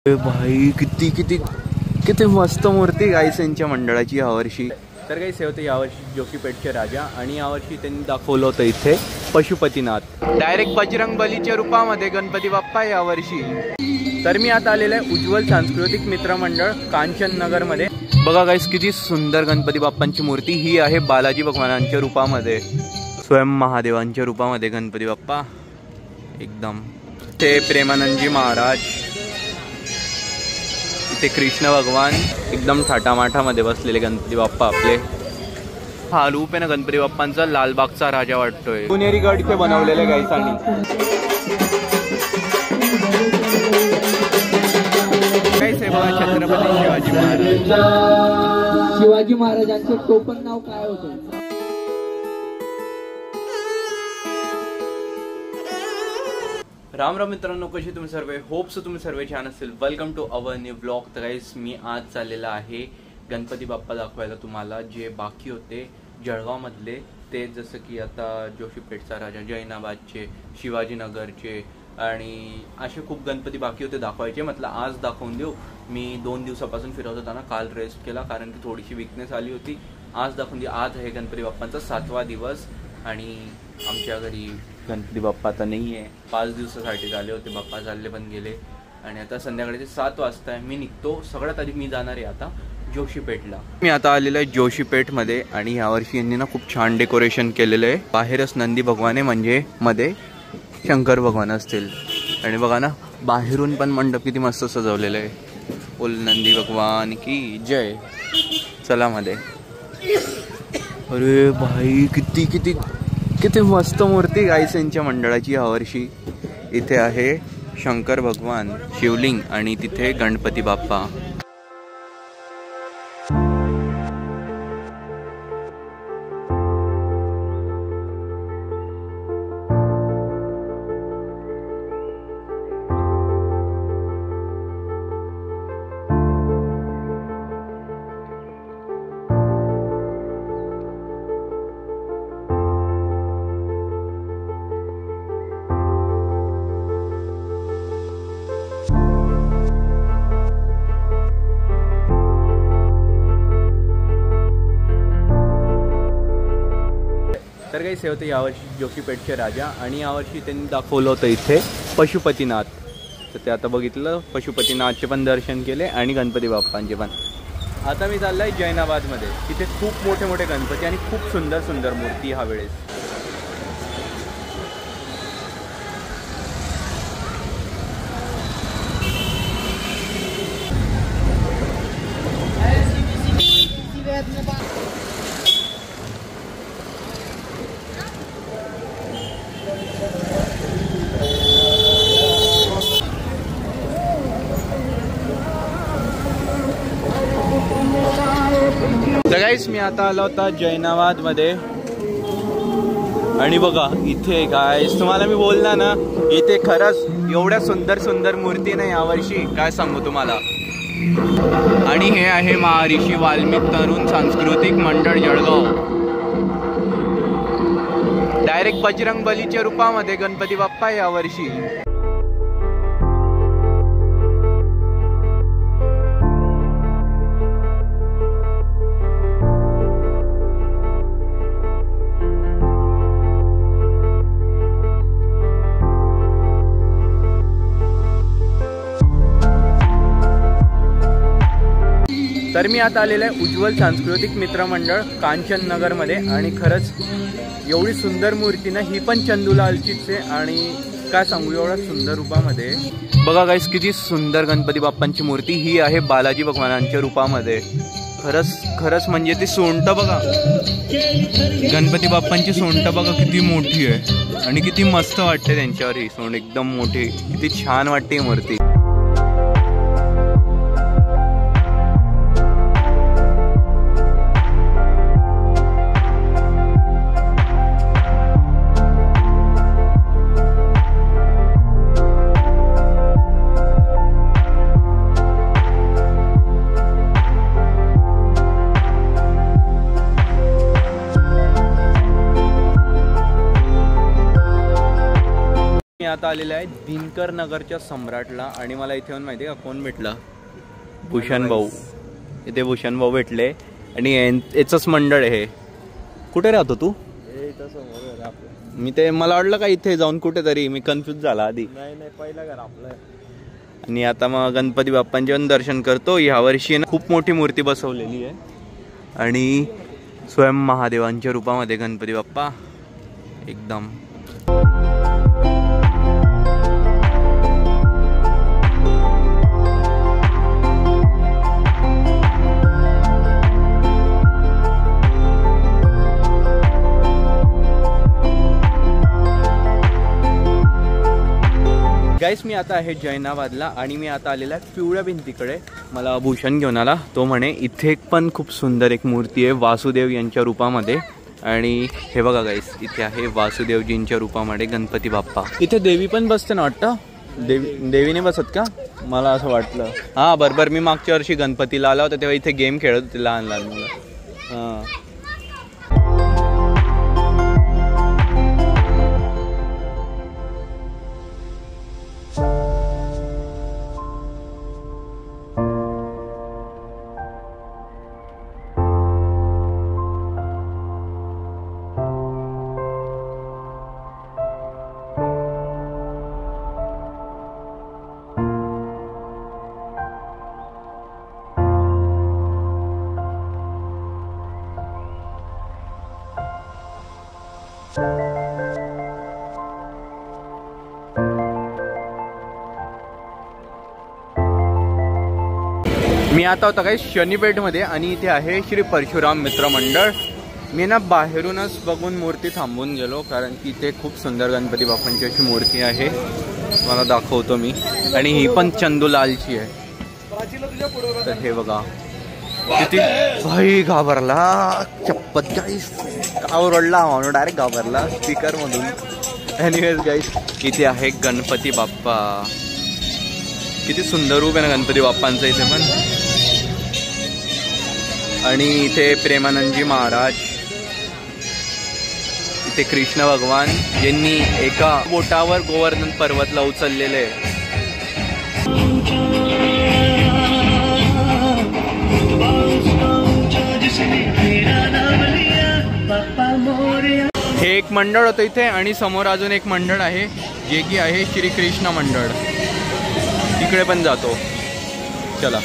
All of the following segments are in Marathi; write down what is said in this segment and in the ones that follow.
भाई किती किती किती मस्त मूर्ती गाईस यांच्या मंडळाची यावर्षी. तर काही होतं यावर्षी जोशीपेठचे राजा आणि यावर्षी त्यांनी दाखवलं होतं इथे पशुपतीनाथ, डायरेक्ट बजरंग बलीच्या रूपामध्ये गणपती बाप्पा यावर्षी. तर मी आता आलेलं आहे उज्ज्वल सांस्कृतिक मित्रमंडळ कांचन नगरमध्ये. बघा गाईस किती सुंदर गणपती बाप्पांची मूर्ती. ही आहे बालाजी भगवानांच्या रूपामध्ये, स्वयं महादेवांच्या रूपामध्ये गणपती बाप्पा एकदम. ते प्रेमानंदजी महाराज, इथे कृष्ण भगवान एकदम थाटामाठामध्ये बसलेले गणपती बाप्पा आपले. हा रूप आहे ना गणपती बाप्पांचा, लालबागचा राजा वाटतोय. पुणेरी गड इथे बनवलेले गाईसांनी. बघा छत्रपती शिवाजी महाराज. शिवाजी महाराजांचे टोपण नाव काय होतं? राम राम मित्रांनो, कसे तुम्ही सर्व? होप सो तुम्ही सर्व छान असेल. Welcome to our new blog. तर गाईस मी आज चाललेला आहे गणपती बाप्पा दाखवायला तुम्हाला, जे बाकी होते जळगावमधले ते, जसं की आता जोशीपेठचा राजा, जैनाबादचे, शिवाजीनगरचे आणि असे खूप गणपती बाकी होते दाखवायचे. म्हटलं आज दाखवून देऊ. मी 2 दिवसापासून फिरत होताना, काल रेस्ट केला कारण की थोडीशी विकनेस आली होती. आज दाखवून देऊ. आज आहे गणपती बाप्पांचा 7वा दिवस आणि आमच्या घरी गणपती बाप्पा आता नाही आहे. 5 दिवसासाठी झाले होते, बाप्पा चालले पण गेले आणि आता संध्याकाळचे 7 वाजता आहे. मी निघतो. सगळ्यात आधी मी जाणार आहे आता जोशीपेठला. मी आता आलेलो आहे जोशीपेठमध्ये आणि यावर्षी यांनी ना खूप छान डेकोरेशन केलेलं आहे. बाहेरच नंदी भगवान आहे, म्हणजे मध्ये शंकर भगवान असतील. आणि बघा ना बाहेरून पण मंडप किती मस्त सजवलेलं आहे. बोल नंदी भगवान की जय. चला मध्ये. अरे भाई किती किती किती मस्त मूर्ती गाईस यांच्या मंडळाची यावर्षी. इथे आहे शंकर भगवान, शिवलिंग आणि तिथे गणपती बाप्पा. तर काही होतं यावर्षी जोशीपेठचे राजा आणि यावर्षी त्यांनी दाखवलं होतं इथे पशुपतीनाथ. तर ते आता बघितलं, पशुपतीनाथचे पण दर्शन केले आणि गणपती बाप्पांचे पण. आता मी चाललो आहे जैनाबादमध्ये. तिथे खूप मोठे मोठे गणपती आणि खूप सुंदर सुंदर मूर्ती ह्या वेळेस. तर गाईस मी आता आलो होता जैनाबाद मध्ये आणि बघा इथे गाईस तुम्हाला मी बोलला ना, इथे खरंच एवढ्या सुंदर सुंदर मूर्ती नाही यावर्षी, काय सांगू तुम्हाला. आणि हे आहे महर्षी वाल्मिक तरुण सांस्कृतिक मंडळ जळगाव, डायरेक्ट बजरंग बलीच्या रूपामध्ये गणपती बाप्पा यावर्षी. तर मी आता आलेलं आहे उज्ज्वल सांस्कृतिक मित्रमंडळ कांचन नगरमध्ये आणि खरंच एवढी सुंदर मूर्ती ना, ही पण चंदूलालचीच आहे आणि काय सांगू एवढ्या सुंदर रूपामध्ये. बघा गाईस किती सुंदर गणपती बाप्पांची मूर्ती. ही आहे बालाजी भगवानांच्या रूपामध्ये. खरंच म्हणजे ती सोंड बघा, गणपती बाप्पांची सोंड बघा किती मोठी आहे आणि किती मस्त वाटते त्यांच्यावर ही सोंड, एकदम मोठी. किती छान वाटते ही मूर्ती. आता आलेलो आहे दिनकर नगरच्या सम्राटला आणि मला इथे येऊन माहिती आहे का कोण भेटला? भूषण भाऊ. इथे भूषण भाऊ भेटले आणि याचंच मंडळ आहे हे. कुठे राहतो तू? मी ते मला वाटलं का इथे जाऊन कुठेतरी, मी कन्फ्यूज झाला आधी. नाही पहिलं घर आपलं. आणि आता मग गणपती बाप्पांचे पण दर्शन करतो. यावर्षी खूप मोठी मूर्ती बसवलेली आहे आणि स्वयं महादेवांच्या रूपामध्ये गणपती बाप्पा एकदम. गाईस मी आता आहे जैनाबादला आणि मी आता आलेला आहे पिवळ्या भिंतीकडे. मला भूषण घेऊन आला. तो म्हणे इथे पण खूप सुंदर एक मूर्ती आहे वासुदेव यांच्या रूपामध्ये. आणि हे बघा गाईस, इथे आहे वासुदेवजींच्या रूपामध्ये गणपती बाप्पा. इथे देवी पण बसते ना वाटतं? देवीने बसत का? मला असं वाटलं. हां बरोबर, मी मागच्या वर्षी गणपतीला आला होता तेव्हा इथे गेम खेळत होते लहान लहान मुलं. हां मी आता होता काही शनीपेठमध्ये आणि इथे आहे श्री परशुराम मित्र मंडळ. मी ना बाहेरूनच बघून मूर्ती थांबून गेलो कारण की इथे खूप सुंदर गणपती बाप्पांची अशी मूर्ती आहे. मला दाखवतो मी. आणि ही पण चंदूलालची आहे. तर हे बघा किती भाई घाबरला. चप्पत गाईस का ओरडला म्हणून डायरेक्ट घाबरला स्पीकर मधून. एनिवेज गाईस इथे आहे गणपती बाप्पा. किती सुंदर रूप आहे ना गणपती बाप्पांचं इथे पण. आणि इथे प्रेमानंदजी महाराज, इथे कृष्ण भगवान यांनी एका बोटावर गोवर्धन पर्वतला उचललेले. हे एक मंडळ होतं इथे आणि समोर अजून एक मंडळ आहे जे की आहे श्रीकृष्ण मंडळ. तिकडे पण जातो चला.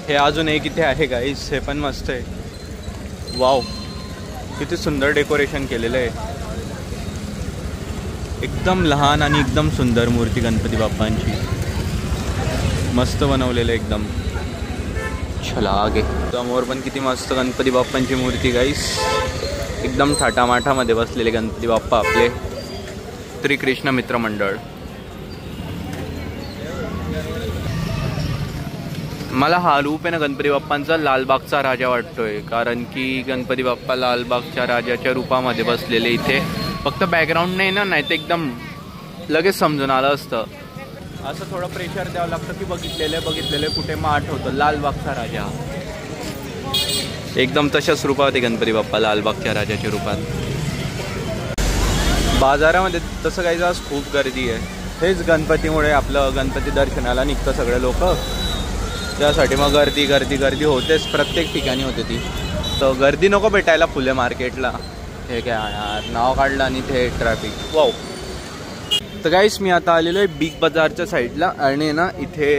हे अजून एक इथे आहे गाईस, हे पण मस्त आहे. वाव किती सुंदर डेकोरेशन केलेलं आहे. एकदम लहान आणि एकदम सुंदर मूर्ती गणपती बाप्पांची. मस्त बनवलेलं एकदम. चला आगे. समोर पण किती मस्त गणपती बाप्पांची मूर्ती गाईस. एकदम थाटामाठामध्ये बसलेले गणपती बाप्पा आपले श्रीकृष्ण मित्र मंडळ. मला हा रूप आहे ना गणपती बाप्पांचा लालबागचा राजा वाटतोय कारण की गणपती बाप्पा लालबागच्या राजाच्या रूपामध्ये बसलेले इथे. फक्त बॅकग्राऊंड नाही ना, नाही तर एकदम लगेच समजून आलं असतं. असं थोडं प्रेशर द्यावं लागतं की बघितलेले कुठे मग आठवतं लालबागचा राजा. एकदम तशाच रूपात आहे गणपती बाप्पा लालबागच्या राजाच्या रूपात. बाजारामध्ये तसं काही आज खूप गर्दी आहे. हेच गणपतीमुळे आपलं गणपती दर्शनाला निघतं सगळे लोक. त्यासाठी मग गर्दी होतेच, प्रत्येक ठिकाणी होते ती. तर गर्दी नको भेटायला फुले मार्केटला. हे काय यार नाव काढलं आणि ते ट्रॅफिक. वाव. तर गाईस मी आता आलेलो आहे बिग बाजारच्या साईडला आणि ना इथे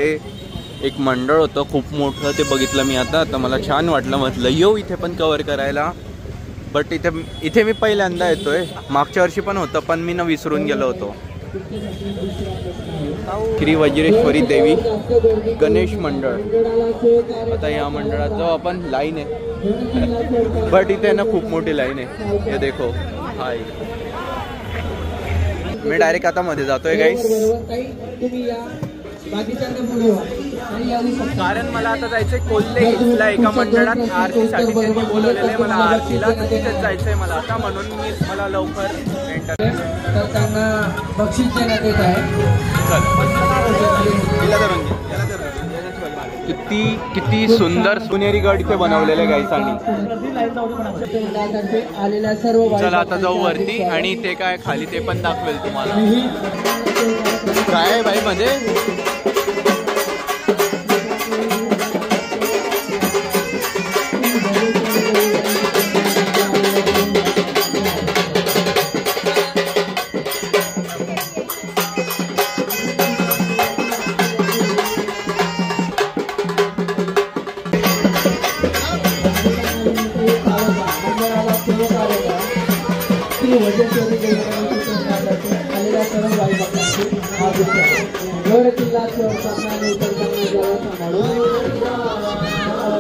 एक मंडळ होतं खूप मोठं, ते बघितलं मी आता. तर मला छान वाटलं, म्हटलं येऊ इथे पण कवर करायला. बट इथे मी पहिल्यांदा येतोय. मागच्या वर्षी पण होतं पण मी न विसरून गेलो होतो. श्री वज्रेश्वरी देवी गणेश मंडळ. आता या मंडळात जाऊ आपण. लाईन आहे बट इथे ना खूप मोठी लाईन आहे. हे देखो. हाय मी डायरेक्ट आता मध्ये जातोय गाईस कारण मला आता जायचंय कोल्हे इथला एका मंडळात आरतीसाठी. त्यांनी बोलवलेलं मला आरतीला, तर तिथेच जायचंय मला आता. म्हणून मला लवकर एंटर. तर त्यांना बक्षीस देण्यात येत आहे. किती किती सुंदर सोनेरी गड इथे बनवलेले गाईसांनी. आलेल्या सर्व चला आता जाऊ वरती आणि ते काय खाली ते पण दाखवेल तुम्हाला. काय आहे बाई मध्ये?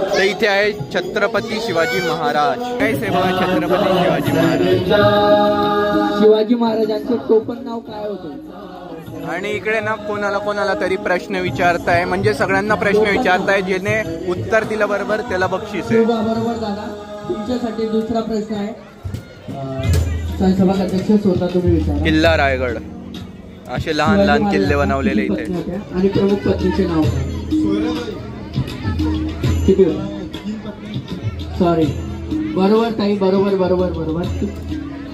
तर इथे आहे छत्रपती शिवाजी महाराज. काय सेवा छत्रपती शिवाजी महाराज. शिवाजी महाराजांचं टोपण नाव काय होतं? आणि इकडे ना कोणाला तरी प्रश्न विचारताय, म्हणजे सगळ्यांना प्रश्न विचारताय, ज्याने उत्तर दिलं बरोबर त्याला बक्षीस आहे. बरोबर दादा, तुमच्यासाठी दुसरा प्रश्न आहे. सभा अध्यक्ष स्वतः तुम्ही विचारा. किल्ला रायगड. असे लहान लहान किल्ले बनवलेले इथे. आणि प्रमुख पत्नीचे नाव काय? किती? सॉरी, बरोबर ताई, बरोबर.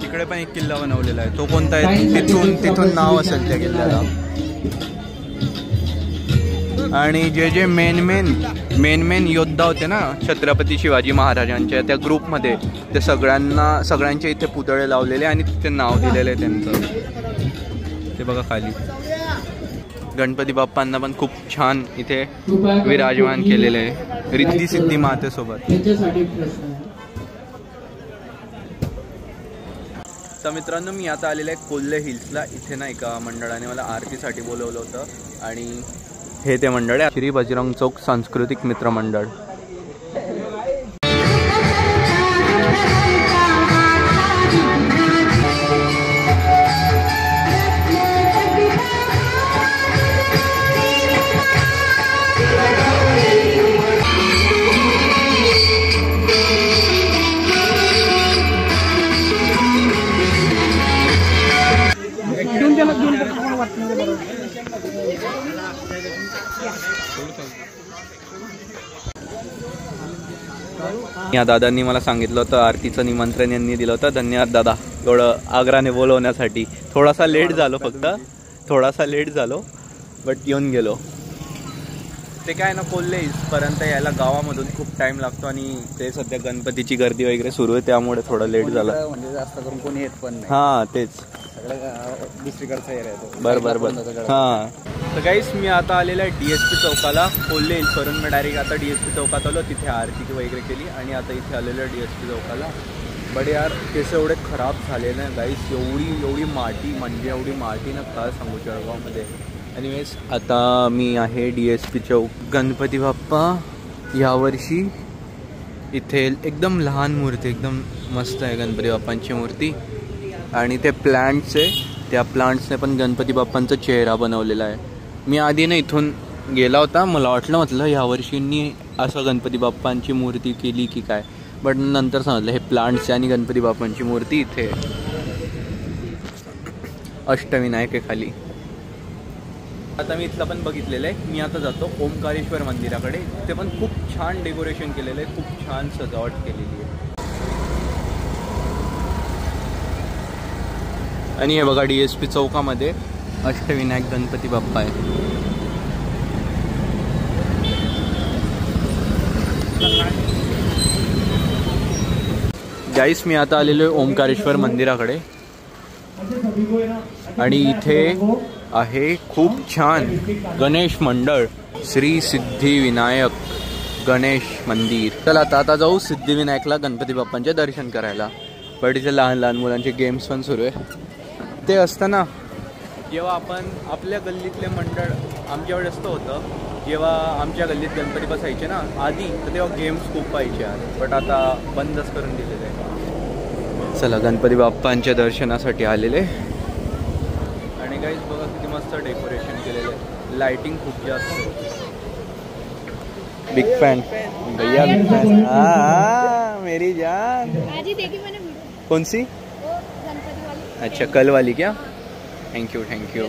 इकडे पण एक किल्ला बनवलेला आहे. तो कोणता आहे? तिथून नाव असेल त्या किल्ल्याला. आणि जे मेन योद्धा होते ना छत्रपती शिवाजी महाराजांच्या त्या ग्रुपमध्ये, ते सगळ्यांचे इथे पुतळे लावलेले आणि तिथे नाव दिलेले आहे त्यांचं. ते बघा खाली गणपती बाप्पांना पण खूप छान इथे विराजमान केलेले आहे रिद्धी सिद्धी मातेसोबत. तर मित्रांनो, मी आता आलेलो आहे कोल्हे हिल्सला. इथे ना एका मंडळाने मला आरतीसाठी बोलवलं होतं आणि हे ते मंडळ आहे श्री बजरंग चौक सांस्कृतिक मित्र मंडळ. या दादांनी मला सांगितलं होतं आरतीचं निमंत्रण यांनी दिलं होतं. धन्यवाद दादा, एवढं आग्राने बोलवण्यासाठी. थोडासा लेट झालो बट येऊन गेलो. ते काय ना कोल्हे हिल्सपर्यंत यायला गावामधून खूप टाइम लागतो आणि ते सध्या गणपतीची गर्दी वगैरे सुरू आहे, त्यामुळे थोडं लेट झालं. म्हणजे जास्त करून कोणी येत पण नाही. हां तेच दुसरीकडचा एरिया आहे. बरं. हां, तर गाईस मी आता आलेला आहे DSP चौकाला. कोल्हे हिल्सवरून मी डायरेक्ट आता DSP चौकात आलो. तिथे आरती वगैरे केली आणि आता इथे आलेलो आहे DSP चौकाला. बट यार केस एवढे खराब झालेले ना गाईस, एवढी माती, म्हणजे एवढी माती ना काय सांगू जळगावमध्ये. एनिवेज आता मी आहे DSP चौक. गणपती बाप्पा यावर्षी इथे एकदम लहान मूर्ती, एकदम मस्त आहे गणपती बाप्पांची मूर्ती. आणि ते प्लांट्स आहे, त्या प्लांट्सने पण गणपती बाप्पांचा चेहरा बनवलेला आहे. मी आधी ना इथून गेला होता, मला म्हटलं ह्यावर्षींनी असं गणपती बाप्पांची मूर्ती केली की काय, बट नंतर समजलं हे प्लांट्स आणि गणपती बाप्पांची मूर्ती इथे अष्टविनायक आहे खाली. आता मी इथलं पण बघितलेलं आहे. मी आता जातो ओमकारेश्वर मंदिराकडे. तिथे पण खूप छान डेकोरेशन केलेलं आहे, खूप छान सजावट केलेली आहे. आणि हे बघा DSP चौकामध्ये अष्टविनायक गणपती बाप्पा आहे. गाईस मी आता आलेलो आहे ओमकारेश्वर मंदिराकडे आणि इथे आहे खूप छान गणेश मंडळ, श्री सिद्धिविनायक गणेश मंदिर. चला आता जाऊ सिद्धिविनायकला गणपती बाप्पांचे दर्शन करायला. पण इथे लहान लहान मुलांचे गेम्स पण सुरू आहे. ते असताना जेव्हा आपण आपल्या गल्लीतले मंडळ आमच्याकडे असतं होतं, जेव्हा आमच्या गल्लीत गणपती बसायचे ना आधी, तर तेव्हा गेम्स खूप पाहिजे, बट आता बंदच करून दिलेले आहे. चला गणपती बाप्पांच्या दर्शनासाठी आलेले. आणि गाईस बघा किती मस्त डेकोरेशन केलेलं आहे, लाइटिंग खूप जास्त. बिग फैन भैया, बिग फैन. हाँ मेरी जान. कौन सी? अच्छा कल वाली क्या? Thank you thank you.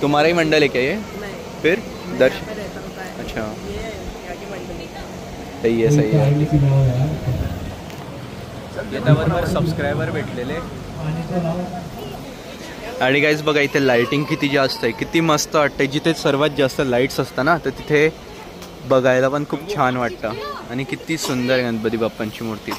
तुम्हारा ही मंडल है क्या ये? फिर दर्शन? अच्छा सही आहे सही आहे. त्याच्याबरोबर सबस्क्रायबर भेटलेले. आणि गाईज बघा इथे लाइटिंग किती जास्त आहे, किती मस्त वाटतंय. जिथे सर्वात जास्त लाईट्स असतात ना तर तिथे बघायला पण खूप छान वाटतं. आणि किती सुंदर गणपती बाप्पांची मूर्ती.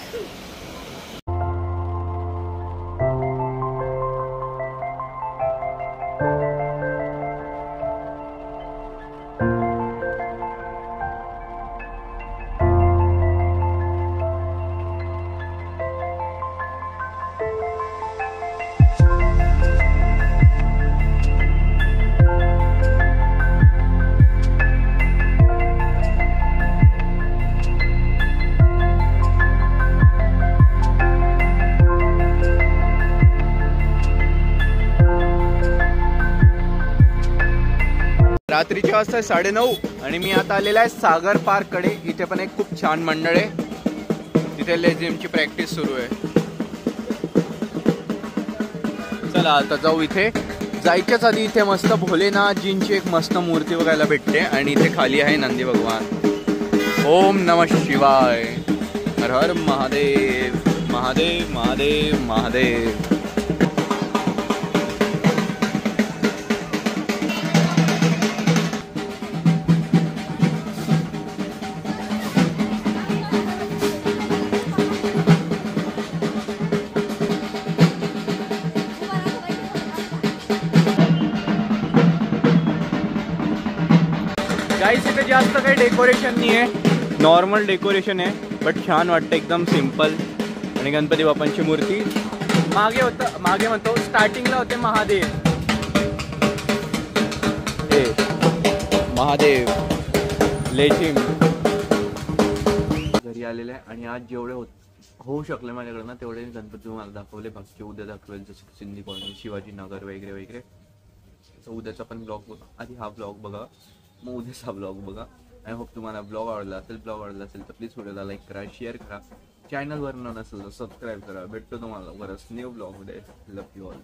रात्रीची वाजता 9:30 आणि मी आता आलेला आहे सागर पार्क कडे. इथे पण एक खूप छान मंडळ आहे, तिथे लेझिमची प्रॅक्टिस सुरू आहे. चला आता जाऊ. इथे जायच्याच आधी इथे मस्त भोलेनाथजींची एक मस्त मूर्ती बघायला भेटते. आणि इथे खाली आहे नंदी भगवान. ओम नमः शिवाय, हर हर महादेव, महादेव महादेव महादेव. गाईस इथे जास्त काही डेकोरेशन नाही आहे, नॉर्मल डेकोरेशन आहे, बट छान वाटतं एकदम सिम्पल. आणि गणपती बाप्पांची मूर्ती मागे म्हणतो स्टार्टिंगला होते महादेव, हे महादेव लेझिम घरी आलेले आहे. आणि आज जेवढे होऊ शकले माझ्याकडनं तेवढे गणपती तुम्हाला दाखवले. बाकी उद्या दाखवेल, जसं सिंधी कॉलनी, शिवाजी नगर वगैरे वगैरे. तर उद्याचा पण ब्लॉग बघा, आधी हा ब्लॉग बघा, मग उद्याचा ब्लॉग बघा. आय होप तुम्हाला ब्लॉग आवडला असेल तर प्लीज व्हिडिओला लाईक करा, शेअर करा. चॅनलवर नसेल तर सबस्क्राईब करा. भेटतो तुम्हाला बरंच न्यू ब्लॉगमध्ये. लव यू ऑल.